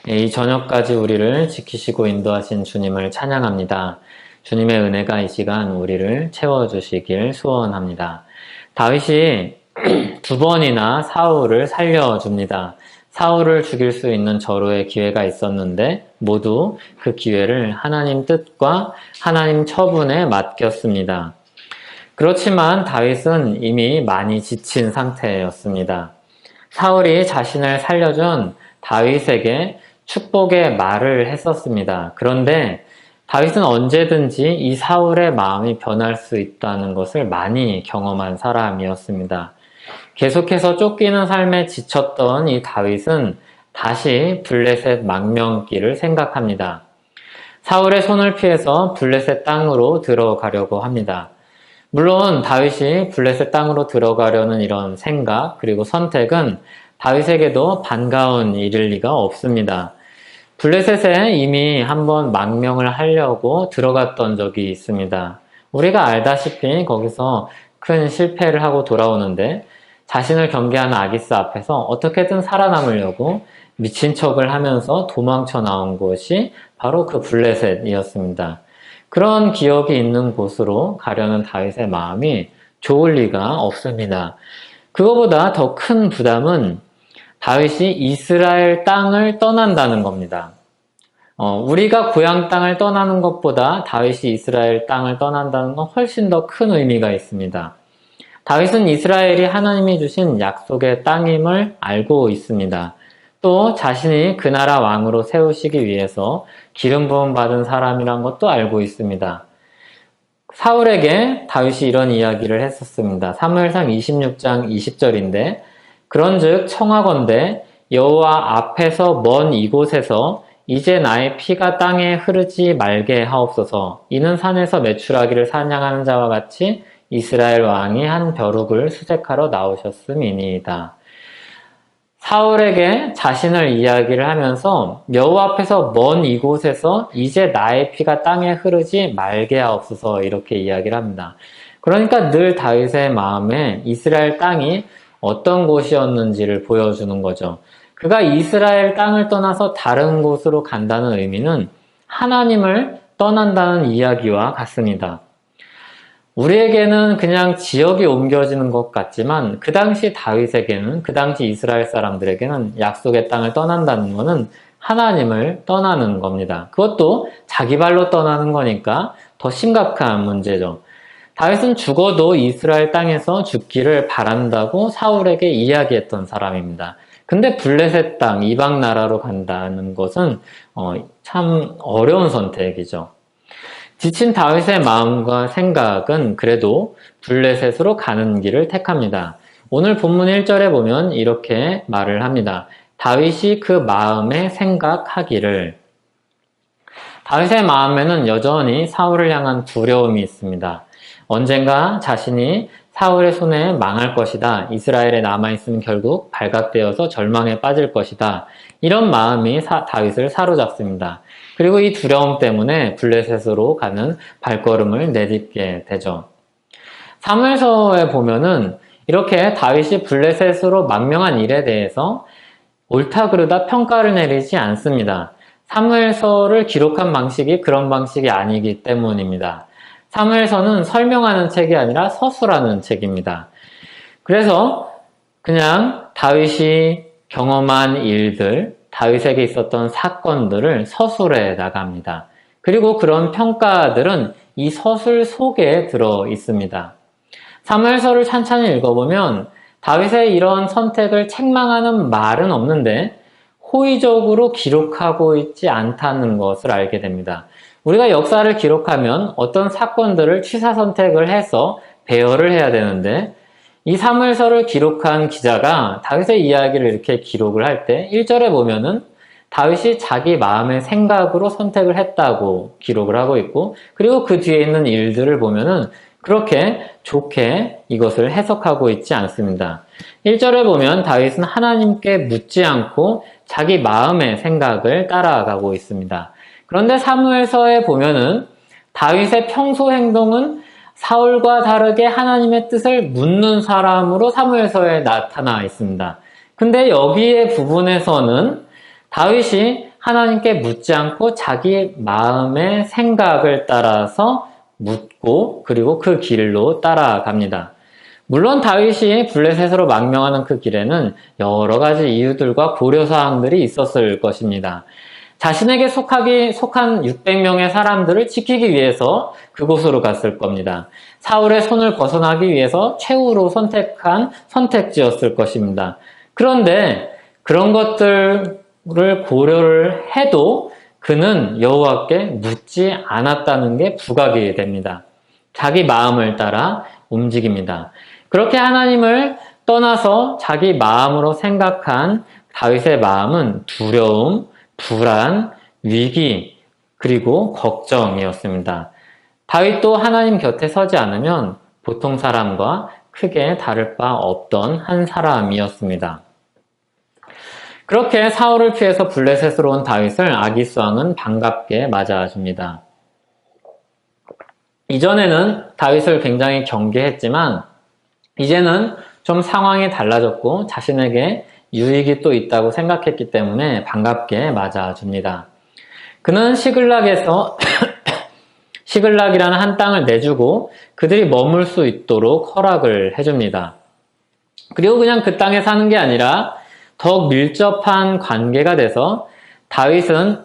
이 저녁까지 우리를 지키시고 인도하신 주님을 찬양합니다. 주님의 은혜가 이 시간 우리를 채워주시길 소원합니다. 다윗이 두 번이나 사울을 살려줍니다. 사울을 죽일 수 있는 절호의 기회가 있었는데 모두 그 기회를 하나님 뜻과 하나님 처분에 맡겼습니다. 그렇지만 다윗은 이미 많이 지친 상태였습니다. 사울이 자신을 살려준 다윗에게 축복의 말을 했었습니다. 그런데 다윗은 언제든지 이 사울의 마음이 변할 수 있다는 것을 많이 경험한 사람이었습니다. 계속해서 쫓기는 삶에 지쳤던 이 다윗은 다시 블레셋 망명길을 생각합니다. 사울의 손을 피해서 블레셋 땅으로 들어가려고 합니다. 물론 다윗이 블레셋 땅으로 들어가려는 이런 생각 그리고 선택은 다윗에게도 반가운 일일 리가 없습니다. 블레셋에 이미 한번 망명을 하려고 들어갔던 적이 있습니다. 우리가 알다시피 거기서 큰 실패를 하고 돌아오는데 자신을 경계하는 아기스 앞에서 어떻게든 살아남으려고 미친 척을 하면서 도망쳐 나온 곳이 바로 그 블레셋이었습니다. 그런 기억이 있는 곳으로 가려는 다윗의 마음이 좋을 리가 없습니다. 그거보다 더 큰 부담은 다윗이 이스라엘 땅을 떠난다는 겁니다. 우리가 고향 땅을 떠나는 것보다 다윗이 이스라엘 땅을 떠난다는 건 훨씬 더 큰 의미가 있습니다. 다윗은 이스라엘이 하나님이 주신 약속의 땅임을 알고 있습니다. 또 자신이 그 나라 왕으로 세우시기 위해서 기름 부음 받은 사람이란 것도 알고 있습니다. 사울에게 다윗이 이런 이야기를 했었습니다. 사무엘상 26장 20절인데 그런즉 청하건대 여호와 앞에서 먼 이곳에서 이제 나의 피가 땅에 흐르지 말게 하옵소서. 이는 산에서 메추라기를 사냥하는 자와 같이 이스라엘 왕이 한 벼룩을 수색하러 나오셨음이니이다. 사울에게 자신을 이야기를 하면서 여호와 앞에서 먼 이곳에서 이제 나의 피가 땅에 흐르지 말게 하옵소서 이렇게 이야기를 합니다. 그러니까 늘 다윗의 마음에 이스라엘 땅이 어떤 곳이었는지를 보여주는 거죠. 그가 이스라엘 땅을 떠나서 다른 곳으로 간다는 의미는 하나님을 떠난다는 이야기와 같습니다. 우리에게는 그냥 지역이 옮겨지는 것 같지만 그 당시 다윗에게는, 그 당시 이스라엘 사람들에게는 약속의 땅을 떠난다는 것은 하나님을 떠나는 겁니다. 그것도 자기 발로 떠나는 거니까 더 심각한 문제죠. 다윗은 죽어도 이스라엘 땅에서 죽기를 바란다고 사울에게 이야기했던 사람입니다. 근데 블레셋 땅, 이방 나라로 간다는 것은 참 어려운 선택이죠. 지친 다윗의 마음과 생각은 그래도 블레셋으로 가는 길을 택합니다. 오늘 본문 1절에 보면 이렇게 말을 합니다. 다윗이 그 마음에 생각하기를. 다윗의 마음에는 여전히 사울을 향한 두려움이 있습니다. 언젠가 자신이 사울의 손에 망할 것이다. 이스라엘에 남아있으면 결국 발각되어서 절망에 빠질 것이다. 이런 마음이 다윗을 사로잡습니다. 그리고 이 두려움 때문에 블레셋으로 가는 발걸음을 내딛게 되죠. 사무엘서에 보면은 이렇게 다윗이 블레셋으로 망명한 일에 대해서 옳다 그르다 평가를 내리지 않습니다. 사무엘서를 기록한 방식이 그런 방식이 아니기 때문입니다. 사무엘서는 설명하는 책이 아니라 서술하는 책입니다. 그래서 그냥 다윗이 경험한 일들, 다윗에게 있었던 사건들을 서술해 나갑니다. 그리고 그런 평가들은 이 서술 속에 들어 있습니다. 사무엘서를 찬찬히 읽어보면 다윗의 이런 선택을 책망하는 말은 없는데 호의적으로 기록하고 있지 않다는 것을 알게 됩니다. 우리가 역사를 기록하면 어떤 사건들을 취사 선택을 해서 배열을 해야 되는데 이 사무엘서를 기록한 기자가 다윗의 이야기를 이렇게 기록을 할 때 1절에 보면은 다윗이 자기 마음의 생각으로 선택을 했다고 기록을 하고 있고 그리고 그 뒤에 있는 일들을 보면은 그렇게 좋게 이것을 해석하고 있지 않습니다. 1절에 보면 다윗은 하나님께 묻지 않고 자기 마음의 생각을 따라가고 있습니다. 그런데 사무엘서에 보면은 다윗의 평소 행동은 사울과 다르게 하나님의 뜻을 묻는 사람으로 사무엘서에 나타나 있습니다. 근데 여기에 부분에서는 다윗이 하나님께 묻지 않고 자기 마음의 생각을 따라서 묻고 그리고 그 길로 따라갑니다. 물론 다윗이 블레셋으로 망명하는 그 길에는 여러 가지 이유들과 고려사항들이 있었을 것입니다. 자신에게 속한 600명의 사람들을 지키기 위해서 그곳으로 갔을 겁니다. 사울의 손을 벗어나기 위해서 최후로 선택한 선택지였을 것입니다. 그런데 그런 것들을 고려를 해도 그는 여호와께 묻지 않았다는 게 부각이 됩니다. 자기 마음을 따라 움직입니다. 그렇게 하나님을 떠나서 자기 마음으로 생각한 다윗의 마음은 두려움, 불안, 위기, 그리고 걱정이었습니다. 다윗도 하나님 곁에 서지 않으면 보통 사람과 크게 다를 바 없던 한 사람이었습니다. 그렇게 사울을 피해서 블레셋으로 온 다윗을 아기스 왕은 반갑게 맞아줍니다. 이전에는 다윗을 굉장히 경계했지만 이제는 좀 상황이 달라졌고 자신에게 유익이 또 있다고 생각했기 때문에 반갑게 맞아줍니다. 그는 시글락에서 시글락이라는 한 땅을 내주고 그들이 머물 수 있도록 허락을 해줍니다. 그리고 그냥 그 땅에 사는 게 아니라 더욱 밀접한 관계가 돼서 다윗은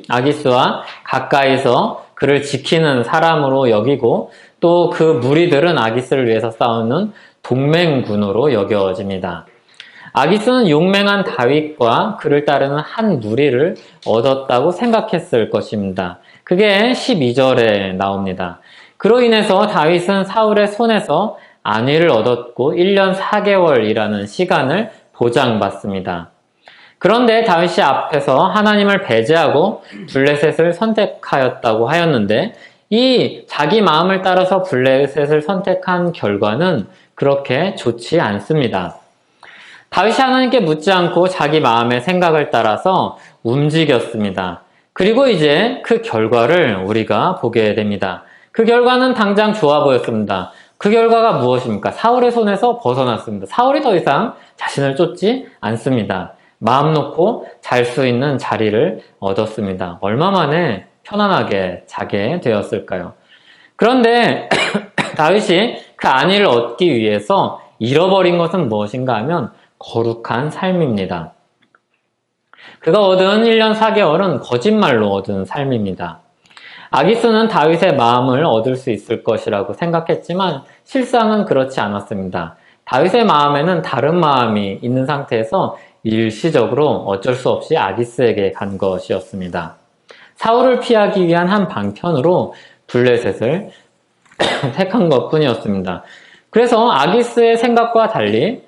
아기스와 가까이서 그를 지키는 사람으로 여기고 또 그 무리들은 아기스를 위해서 싸우는 동맹군으로 여겨집니다. 아기스는 용맹한 다윗과 그를 따르는 한 무리를 얻었다고 생각했을 것입니다. 그게 12절에 나옵니다. 그로 인해서 다윗은 사울의 손에서 안위를 얻었고 1년 4개월이라는 시간을 보장받습니다. 그런데 다윗이 앞에서 하나님을 배제하고 블레셋을 선택하였다고 하였는데 이 자기 마음을 따라서 블레셋을 선택한 결과는 그렇게 좋지 않습니다. 다윗이 하나님께 묻지 않고 자기 마음의 생각을 따라서 움직였습니다. 그리고 이제 그 결과를 우리가 보게 됩니다. 그 결과는 당장 좋아 보였습니다. 그 결과가 무엇입니까? 사울의 손에서 벗어났습니다. 사울이 더 이상 자신을 쫓지 않습니다. 마음 놓고 잘 수 있는 자리를 얻었습니다. 얼마 만에 편안하게 자게 되었을까요? 그런데 다윗이 그 안위를 얻기 위해서 잃어버린 것은 무엇인가 하면 거룩한 삶입니다. 그가 얻은 1년 4개월은 거짓말로 얻은 삶입니다. 아기스는 다윗의 마음을 얻을 수 있을 것이라고 생각했지만 실상은 그렇지 않았습니다. 다윗의 마음에는 다른 마음이 있는 상태에서 일시적으로 어쩔 수 없이 아기스에게 간 것이었습니다. 사울을 피하기 위한 한 방편으로 블레셋을 택한 것뿐이었습니다. 그래서 아기스의 생각과 달리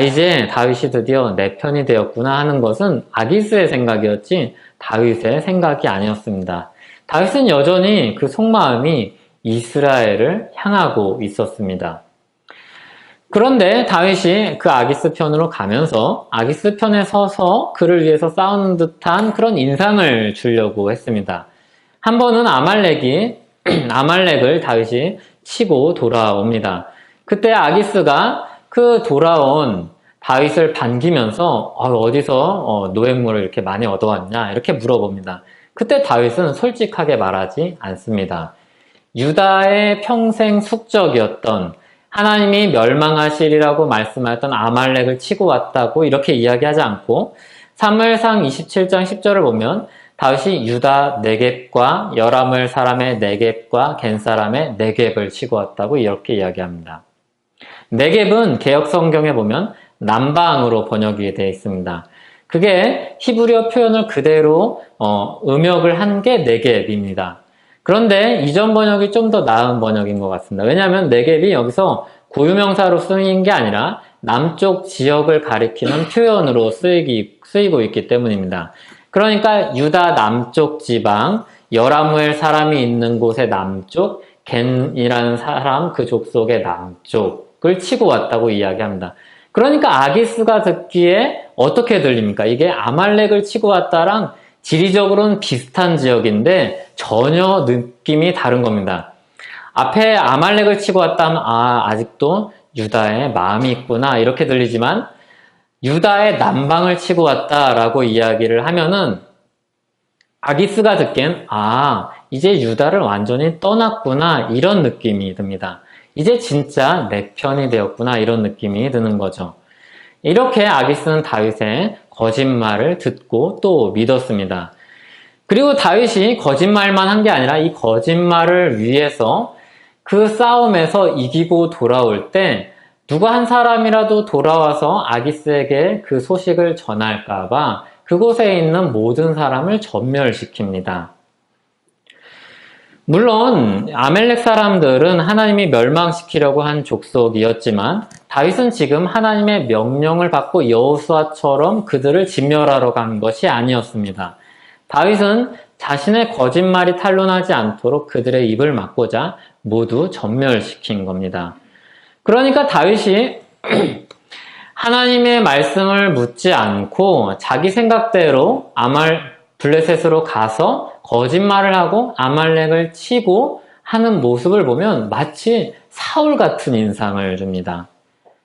이제 다윗이 드디어 내 편이 되었구나 하는 것은 아기스의 생각이었지 다윗의 생각이 아니었습니다. 다윗은 여전히 그 속마음이 이스라엘을 향하고 있었습니다. 그런데 다윗이 그 아기스 편으로 가면서 아기스 편에 서서 그를 위해서 싸우는 듯한 그런 인상을 주려고 했습니다. 한 번은 아말렉을 다윗이 치고 돌아옵니다. 그때 아기스가 그 돌아온 다윗을 반기면서 어디서 노획물을 이렇게 많이 얻어왔냐 이렇게 물어봅니다. 그때 다윗은 솔직하게 말하지 않습니다. 유다의 평생 숙적이었던 하나님이 멸망하시리라고 말씀하였던 아말렉을 치고 왔다고 이렇게 이야기하지 않고 사무엘상 27장 10절을 보면 다윗이 유다 네겝과 여라물 사람의 네겝과 겐 사람의 네겝을 치고 왔다고 이렇게 이야기합니다. 네겝은 개역 성경에 보면 남방으로 번역이 되어 있습니다. 그게 히브리어 표현을 그대로 음역을 한 게 네겝입니다. 그런데 이전 번역이 좀 더 나은 번역인 것 같습니다. 왜냐하면 네겝이 여기서 고유명사로 쓰인 게 아니라 남쪽 지역을 가리키는 표현으로 쓰이고 있기 때문입니다. 그러니까 유다 남쪽 지방, 여라무엘 사람이 있는 곳의 남쪽, 겐이라는 사람 그 족속의 남쪽을 치고 왔다고 이야기합니다. 그러니까 아기스가 듣기에 어떻게 들립니까? 이게 아말렉을 치고 왔다랑 지리적으로는 비슷한 지역인데 전혀 느낌이 다른 겁니다. 앞에 아말렉을 치고 왔다면 아직도 유다의 마음이 있구나 이렇게 들리지만 유다의 남방을 치고 왔다라고 이야기를 하면은 아기스가 듣기엔 이제 유다를 완전히 떠났구나 이런 느낌이 듭니다. 이제 진짜 내 편이 되었구나 이런 느낌이 드는 거죠. 이렇게 아기스는 다윗의 거짓말을 듣고 또 믿었습니다. 그리고 다윗이 거짓말만 한 게 아니라 이 거짓말을 위해서 그 싸움에서 이기고 돌아올 때 누가 한 사람이라도 돌아와서 아기스에게 그 소식을 전할까봐 그곳에 있는 모든 사람을 전멸시킵니다. 물론 아멜렉 사람들은 하나님이 멸망시키려고 한 족속이었지만 다윗은 지금 하나님의 명령을 받고 여호수아처럼 그들을 진멸하러 간 것이 아니었습니다. 다윗은 자신의 거짓말이 탄로나지 않도록 그들의 입을 막고자 모두 전멸시킨 겁니다. 그러니까 다윗이 하나님의 말씀을 묻지 않고 자기 생각대로 블레셋으로 가서 거짓말을 하고 아말렉을 치고 하는 모습을 보면 마치 사울 같은 인상을 줍니다.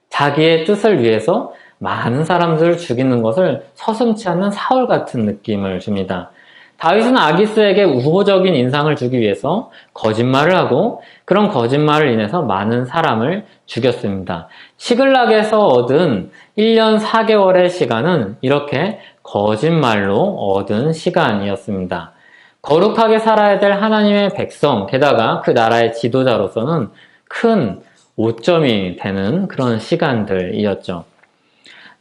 자기의 뜻을 위해서 많은 사람들을 죽이는 것을 서슴지 않는 사울 같은 느낌을 줍니다. 다윗은 아기스에게 우호적인 인상을 주기 위해서 거짓말을 하고 그런 거짓말을 인해서 많은 사람을 죽였습니다. 시글락에서 얻은 1년 4개월의 시간은 이렇게 거짓말로 얻은 시간이었습니다. 거룩하게 살아야 될 하나님의 백성, 게다가 그 나라의 지도자로서는 큰 오점이 되는 그런 시간들이었죠.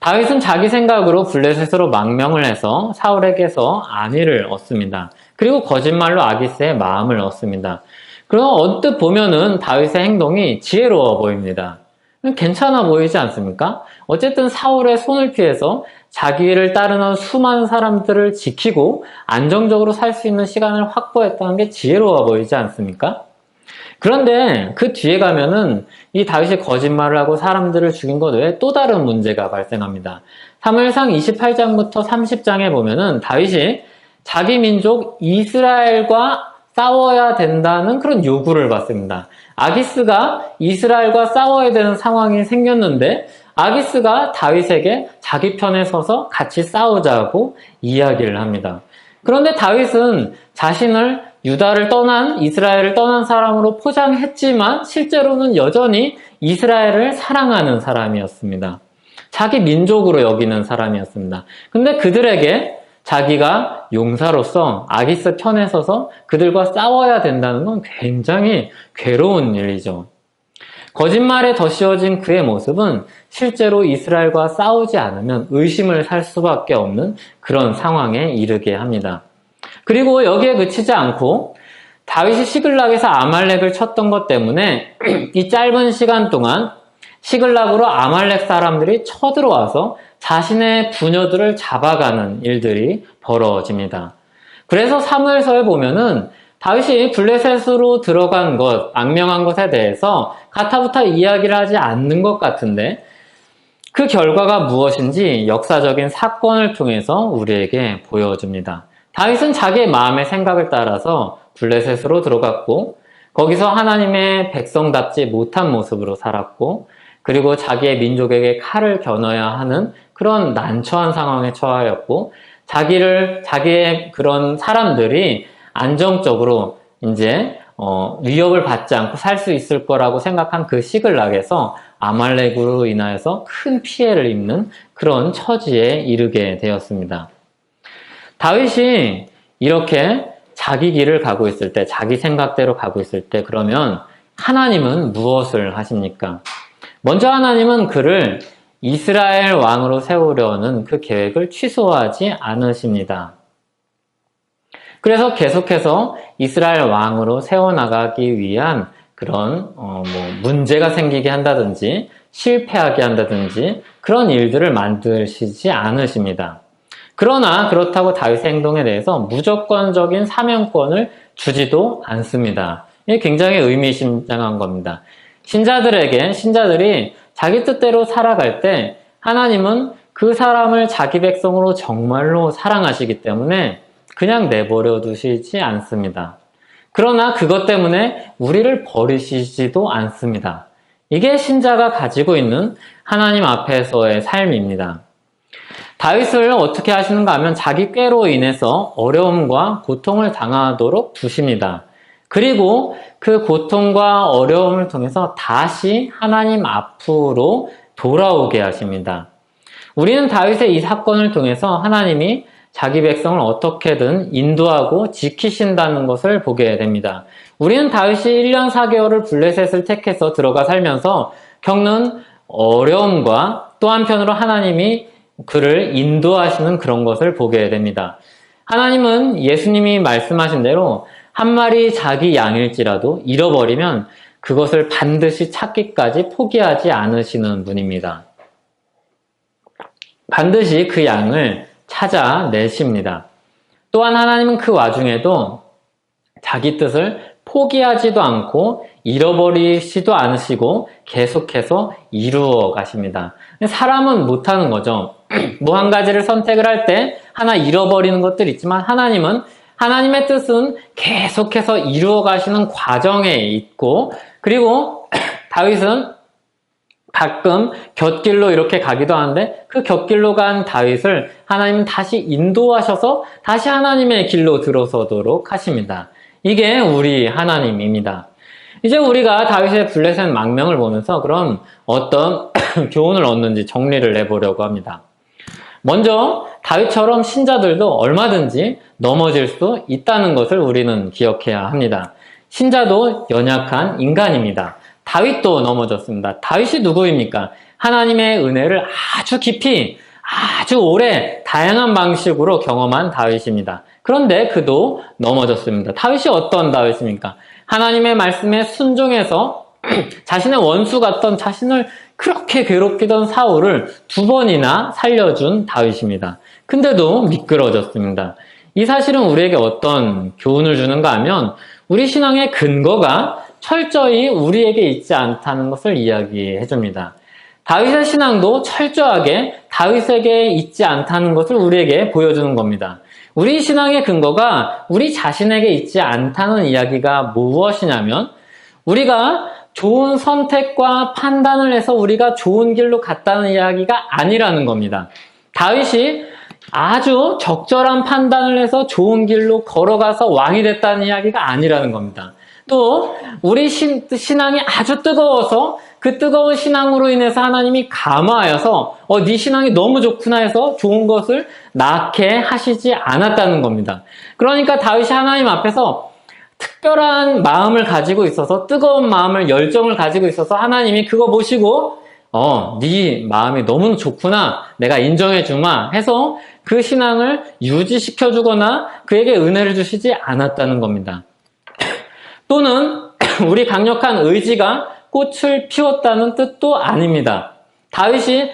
다윗은 자기 생각으로 블레셋으로 망명을 해서 사울에게서 안위를 얻습니다. 그리고 거짓말로 아기스의 마음을 얻습니다. 그럼 언뜻 보면은 다윗의 행동이 지혜로워 보입니다. 괜찮아 보이지 않습니까? 어쨌든 사울의 손을 피해서 자기를 따르는 수많은 사람들을 지키고 안정적으로 살 수 있는 시간을 확보했다는 게 지혜로워 보이지 않습니까? 그런데 그 뒤에 가면은 이 다윗이 거짓말을 하고 사람들을 죽인 것 외에 또 다른 문제가 발생합니다. 사무엘상 28장부터 30장에 보면은 다윗이 자기 민족 이스라엘과 싸워야 된다는 그런 요구를 받습니다. 아기스가 이스라엘과 싸워야 되는 상황이 생겼는데 아기스가 다윗에게 자기 편에 서서 같이 싸우자고 이야기를 합니다. 그런데 다윗은 자신을 유다를 떠난 이스라엘을 떠난 사람으로 포장했지만 실제로는 여전히 이스라엘을 사랑하는 사람이었습니다. 자기 민족으로 여기는 사람이었습니다. 근데 그들에게 자기가 용사로서 아기스 편에 서서 그들과 싸워야 된다는 건 굉장히 괴로운 일이죠. 거짓말에 덧씌워진 그의 모습은 실제로 이스라엘과 싸우지 않으면 의심을 살 수밖에 없는 그런 상황에 이르게 합니다. 그리고 여기에 그치지 않고 다윗이 시글락에서 아말렉을 쳤던 것 때문에 이 짧은 시간 동안 시글락으로 아말렉 사람들이 쳐들어와서 자신의 부녀들을 잡아가는 일들이 벌어집니다. 그래서 사무엘서에 보면은 다윗이 블레셋으로 들어간 것, 망명한 것에 대해서 가타부타 이야기를 하지 않는 것 같은데 그 결과가 무엇인지 역사적인 사건을 통해서 우리에게 보여줍니다. 다윗은 자기의 마음의 생각을 따라서 블레셋으로 들어갔고 거기서 하나님의 백성답지 못한 모습으로 살았고 그리고 자기의 민족에게 칼을 겨눠야 하는 그런 난처한 상황에 처하였고 자기의 그런 사람들이 안정적으로 이제 위협을 받지 않고 살 수 있을 거라고 생각한 그 시글락에서 아말렉으로 인하여서 큰 피해를 입는 그런 처지에 이르게 되었습니다. 다윗이 이렇게 자기 길을 가고 있을 때, 자기 생각대로 가고 있을 때 그러면 하나님은 무엇을 하십니까? 먼저 하나님은 그를 이스라엘 왕으로 세우려는 그 계획을 취소하지 않으십니다. 그래서 계속해서 이스라엘 왕으로 세워나가기 위한 그런 문제가 생기게 한다든지 실패하게 한다든지 그런 일들을 만드시지 않으십니다. 그러나 그렇다고 다윗의 행동에 대해서 무조건적인 사명권을 주지도 않습니다. 이게 굉장히 의미심장한 겁니다. 신자들이 자기 뜻대로 살아갈 때 하나님은 그 사람을 자기 백성으로 정말로 사랑하시기 때문에 그냥 내버려 두시지 않습니다. 그러나 그것 때문에 우리를 버리시지도 않습니다. 이게 신자가 가지고 있는 하나님 앞에서의 삶입니다. 다윗을 어떻게 하시는가 하면 자기 꾀로 인해서 어려움과 고통을 당하도록 두십니다. 그리고 그 고통과 어려움을 통해서 다시 하나님 앞으로 돌아오게 하십니다. 우리는 다윗의 이 사건을 통해서 하나님이 자기 백성을 어떻게든 인도하고 지키신다는 것을 보게 됩니다. 우리는 다윗이 1년 4개월을 블레셋을 택해서 들어가 살면서 겪는 어려움과 또 한편으로 하나님이 그를 인도하시는 그런 것을 보게 됩니다. 하나님은 예수님이 말씀하신 대로 한 마리 자기 양일지라도 잃어버리면 그것을 반드시 찾기까지 포기하지 않으시는 분입니다. 반드시 그 양을 찾아내십니다. 또한 하나님은 그 와중에도 자기 뜻을 포기하지도 않고 잃어버리지도 않으시고 계속해서 이루어 가십니다. 사람은 못하는 거죠. 뭐 한 가지를 선택을 할 때 하나 잃어버리는 것들이 있지만 하나님의 뜻은 계속해서 이루어 가시는 과정에 있고, 그리고 다윗은 가끔 곁길로 이렇게 가기도 하는데 그 곁길로 간 다윗을 하나님은 다시 인도하셔서 다시 하나님의 길로 들어서도록 하십니다. 이게 우리 하나님입니다. 이제 우리가 다윗의 블레셋 망명을 보면서 그럼 어떤 교훈을 얻는지 정리를 해보려고 합니다. 먼저 다윗처럼 신자들도 얼마든지 넘어질 수 있다는 것을 우리는 기억해야 합니다. 신자도 연약한 인간입니다. 다윗도 넘어졌습니다. 다윗이 누구입니까? 하나님의 은혜를 아주 깊이, 아주 오래, 다양한 방식으로 경험한 다윗입니다. 그런데 그도 넘어졌습니다. 다윗이 어떤 다윗입니까? 하나님의 말씀에 순종해서 자신의 원수 같던 자신을 그렇게 괴롭히던 사울을 2번이나 살려준 다윗입니다. 근데도 미끄러졌습니다. 이 사실은 우리에게 어떤 교훈을 주는가 하면 우리 신앙의 근거가 철저히 우리에게 있지 않다는 것을 이야기해 줍니다. 다윗의 신앙도 철저하게 다윗에게 있지 않다는 것을 우리에게 보여주는 겁니다. 우리 신앙의 근거가 우리 자신에게 있지 않다는 이야기가 무엇이냐면 우리가 좋은 선택과 판단을 해서 우리가 좋은 길로 갔다는 이야기가 아니라는 겁니다. 다윗이 아주 적절한 판단을 해서 좋은 길로 걸어가서 왕이 됐다는 이야기가 아니라는 겁니다. 또 우리 신앙이 아주 뜨거워서 그 뜨거운 신앙으로 인해서 하나님이 감화하여서 네 신앙이 너무 좋구나 해서 좋은 것을 낳게 하시지 않았다는 겁니다. 그러니까 다윗이 하나님 앞에서 특별한 마음을 가지고 있어서 뜨거운 마음을 열정을 가지고 있어서 하나님이 그거 보시고 네 마음이 너무 좋구나 내가 인정해 주마 해서 그 신앙을 유지시켜 주거나 그에게 은혜를 주시지 않았다는 겁니다. 또는 우리 강력한 의지가 꽃을 피웠다는 뜻도 아닙니다. 다윗이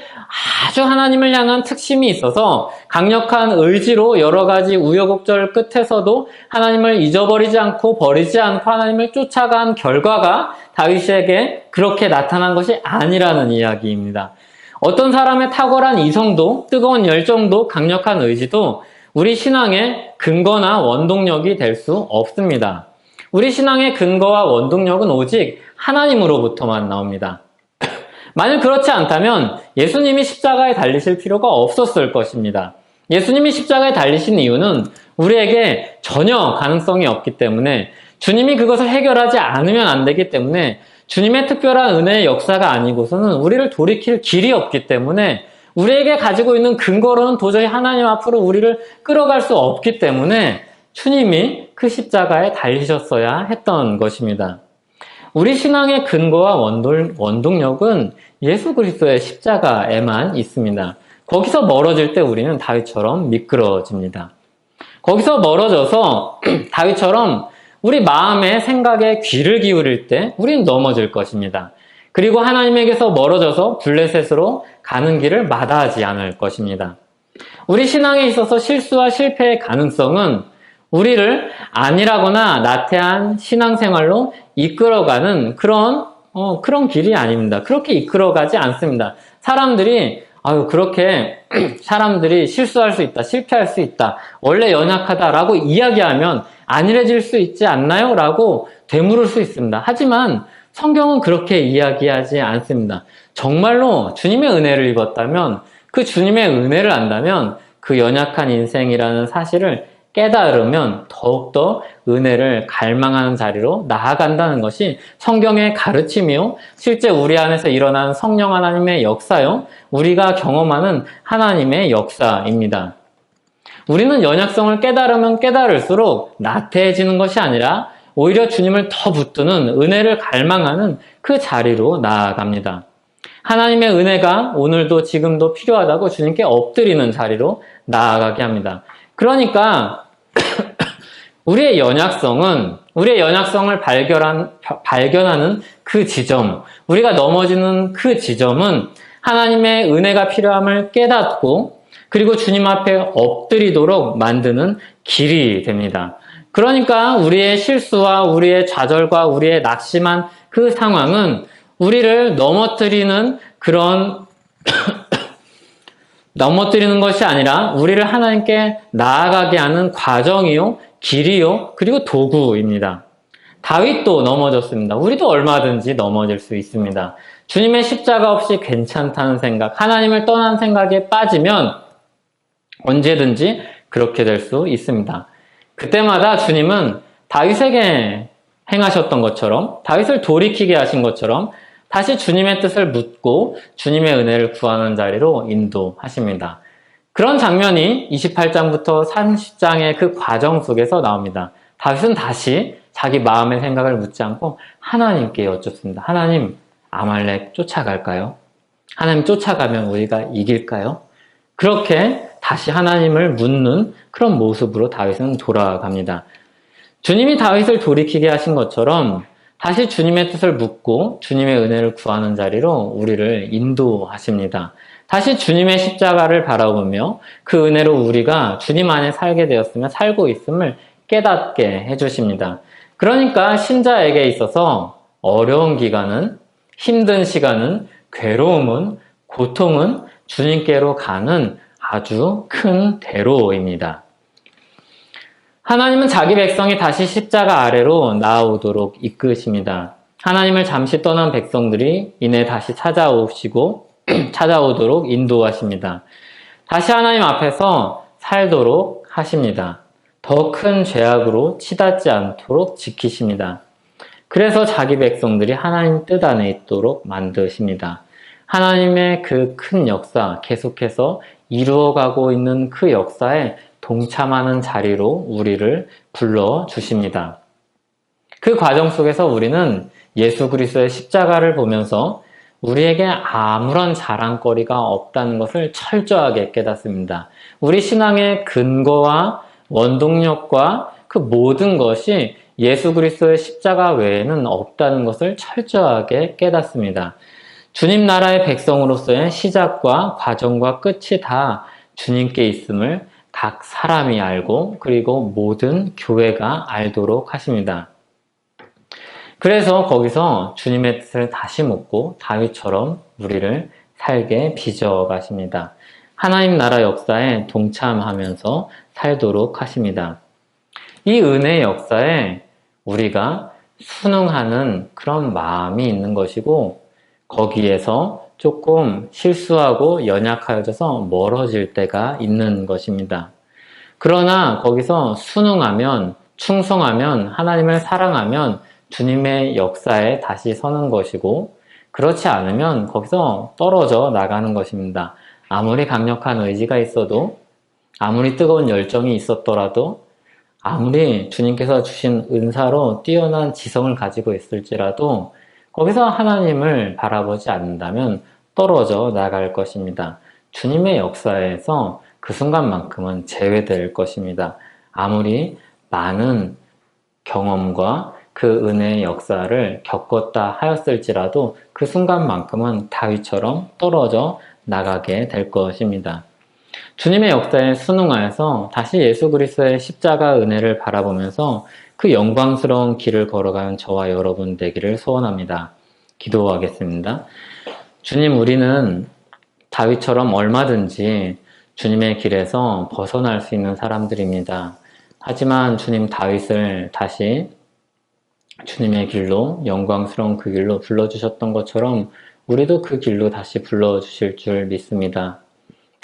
아주 하나님을 향한 특심이 있어서 강력한 의지로 여러 가지 우여곡절 끝에서도 하나님을 잊어버리지 않고 버리지 않고 하나님을 쫓아간 결과가 다윗에게 그렇게 나타난 것이 아니라는 이야기입니다. 어떤 사람의 탁월한 이성도 뜨거운 열정도 강력한 의지도 우리 신앙의 근거나 원동력이 될 수 없습니다. 우리 신앙의 근거와 원동력은 오직 하나님으로부터만 나옵니다. 만약 그렇지 않다면 예수님이 십자가에 달리실 필요가 없었을 것입니다. 예수님이 십자가에 달리신 이유는 우리에게 전혀 가능성이 없기 때문에 주님이 그것을 해결하지 않으면 안 되기 때문에 주님의 특별한 은혜의 역사가 아니고서는 우리를 돌이킬 길이 없기 때문에 우리에게 가지고 있는 근거로는 도저히 하나님 앞으로 우리를 끌어갈 수 없기 때문에 주님이 그 십자가에 달리셨어야 했던 것입니다. 우리 신앙의 근거와 원동력은 예수 그리스도의 십자가에만 있습니다. 거기서 멀어질 때 우리는 다윗처럼 미끄러집니다. 거기서 멀어져서 다윗처럼 우리 마음의 생각에 귀를 기울일 때 우리는 넘어질 것입니다. 그리고 하나님에게서 멀어져서 블레셋으로 가는 길을 마다하지 않을 것입니다. 우리 신앙에 있어서 실수와 실패의 가능성은 우리를 안일하거나 나태한 신앙생활로 이끌어가는 그런 길이 아닙니다. 그렇게 이끌어가지 않습니다. 그렇게 사람들이 실수할 수 있다, 실패할 수 있다, 원래 연약하다라고 이야기하면 안일해질 수 있지 않나요? 라고 되물을 수 있습니다. 하지만 성경은 그렇게 이야기하지 않습니다. 정말로 주님의 은혜를 입었다면 그 주님의 은혜를 안다면 그 연약한 인생이라는 사실을 깨달으면 더욱더 은혜를 갈망하는 자리로 나아간다는 것이 성경의 가르침이요. 실제 우리 안에서 일어나는 성령 하나님의 역사요. 우리가 경험하는 하나님의 역사입니다. 우리는 연약성을 깨달으면 깨달을수록 나태해지는 것이 아니라 오히려 주님을 더 붙드는 은혜를 갈망하는 그 자리로 나아갑니다. 하나님의 은혜가 오늘도 지금도 필요하다고 주님께 엎드리는 자리로 나아가게 합니다. 그러니까 우리의 연약성을 발견하는 그 지점, 우리가 넘어지는 그 지점은 하나님의 은혜가 필요함을 깨닫고 그리고 주님 앞에 엎드리도록 만드는 길이 됩니다. 그러니까 우리의 실수와 우리의 좌절과 우리의 낙심한 그 상황은 우리를 넘어뜨리는 것이 아니라 우리를 하나님께 나아가게 하는 과정이요, 길이요, 그리고 도구입니다. 다윗도 넘어졌습니다. 우리도 얼마든지 넘어질 수 있습니다. 주님의 십자가 없이 괜찮다는 생각, 하나님을 떠난 생각에 빠지면 언제든지 그렇게 될 수 있습니다. 그때마다 주님은 다윗에게 행하셨던 것처럼, 다윗을 돌이키게 하신 것처럼 다시 주님의 뜻을 묻고 주님의 은혜를 구하는 자리로 인도하십니다. 그런 장면이 28장부터 30장의 그 과정 속에서 나옵니다. 다윗은 다시 자기 마음의 생각을 묻지 않고 하나님께 여쭙습니다. 하나님, 아말렉 쫓아갈까요? 하나님 쫓아가면 우리가 이길까요? 그렇게 다시 하나님을 묻는 그런 모습으로 다윗은 돌아갑니다. 주님이 다윗을 돌이키게 하신 것처럼 다시 주님의 뜻을 묻고 주님의 은혜를 구하는 자리로 우리를 인도하십니다. 다시 주님의 십자가를 바라보며 그 은혜로 우리가 주님 안에 살게 되었으며 살고 있음을 깨닫게 해주십니다. 그러니까 신자에게 있어서 어려운 기간은, 힘든 시간은, 괴로움은, 고통은 주님께로 가는 아주 큰 대로입니다. 하나님은 자기 백성이 다시 십자가 아래로 나아오도록 이끄십니다. 하나님을 잠시 떠난 백성들이 이내 다시 찾아오도록 인도하십니다. 다시 하나님 앞에서 살도록 하십니다. 더 큰 죄악으로 치닫지 않도록 지키십니다. 그래서 자기 백성들이 하나님 뜻 안에 있도록 만드십니다. 하나님의 그 큰 역사, 계속해서 이루어가고 있는 그 역사에 동참하는 자리로 우리를 불러주십니다. 그 과정 속에서 우리는 예수 그리스도의 십자가를 보면서 우리에게 아무런 자랑거리가 없다는 것을 철저하게 깨닫습니다. 우리 신앙의 근거와 원동력과 그 모든 것이 예수 그리스도의 십자가 외에는 없다는 것을 철저하게 깨닫습니다. 주님 나라의 백성으로서의 시작과 과정과 끝이 다 주님께 있음을 각 사람이 알고 그리고 모든 교회가 알도록 하십니다. 그래서 거기서 주님의 뜻을 다시 묻고 다윗처럼 우리를 살게 빚어가십니다. 하나님 나라 역사에 동참하면서 살도록 하십니다. 이 은혜의 역사에 우리가 순응하는 그런 마음이 있는 것이고 거기에서 조금 실수하고 연약하여져서 멀어질 때가 있는 것입니다. 그러나 거기서 순응하면, 충성하면, 하나님을 사랑하면 주님의 역사에 다시 서는 것이고 그렇지 않으면 거기서 떨어져 나가는 것입니다. 아무리 강력한 의지가 있어도 아무리 뜨거운 열정이 있었더라도 아무리 주님께서 주신 은사로 뛰어난 지성을 가지고 있을지라도 거기서 하나님을 바라보지 않는다면 떨어져 나갈 것입니다. 주님의 역사에서 그 순간만큼은 제외될 것입니다. 아무리 많은 경험과 그 은혜의 역사를 겪었다 하였을지라도 그 순간만큼은 다윗처럼 떨어져 나가게 될 것입니다. 주님의 역사에 순응하여서 다시 예수 그리스도의 십자가 은혜를 바라보면서 그 영광스러운 길을 걸어가는 저와 여러분 되기를 소원합니다. 기도하겠습니다. 주님, 우리는 다윗처럼 얼마든지 주님의 길에서 벗어날 수 있는 사람들입니다. 하지만 주님 다윗을 다시 주님의 길로, 영광스러운 그 길로 불러주셨던 것처럼 우리도 그 길로 다시 불러주실 줄 믿습니다.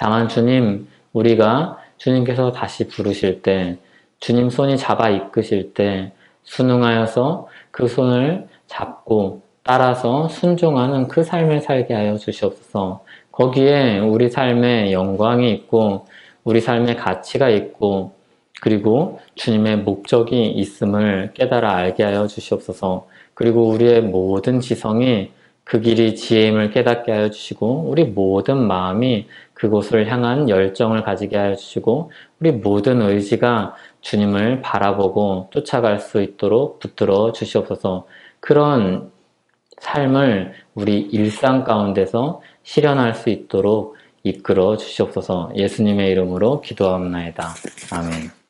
다만 주님, 우리가 주님께서 다시 부르실 때, 주님 손이 잡아 이끄실 때 순응하여서 그 손을 잡고 따라서 순종하는 그 삶을 살게 하여 주시옵소서. 거기에 우리 삶에 영광이 있고 우리 삶의 가치가 있고 그리고 주님의 목적이 있음을 깨달아 알게 하여 주시옵소서. 그리고 우리의 모든 지성이 그 길이 지혜임을 깨닫게 하여 주시고 우리 모든 마음이 그곳을 향한 열정을 가지게 하여 주시고 우리 모든 의지가 주님을 바라보고 쫓아갈 수 있도록 붙들어 주시옵소서. 그런 삶을 우리 일상 가운데서 실현할 수 있도록 이끌어 주시옵소서. 예수님의 이름으로 기도하옵나이다. 아멘.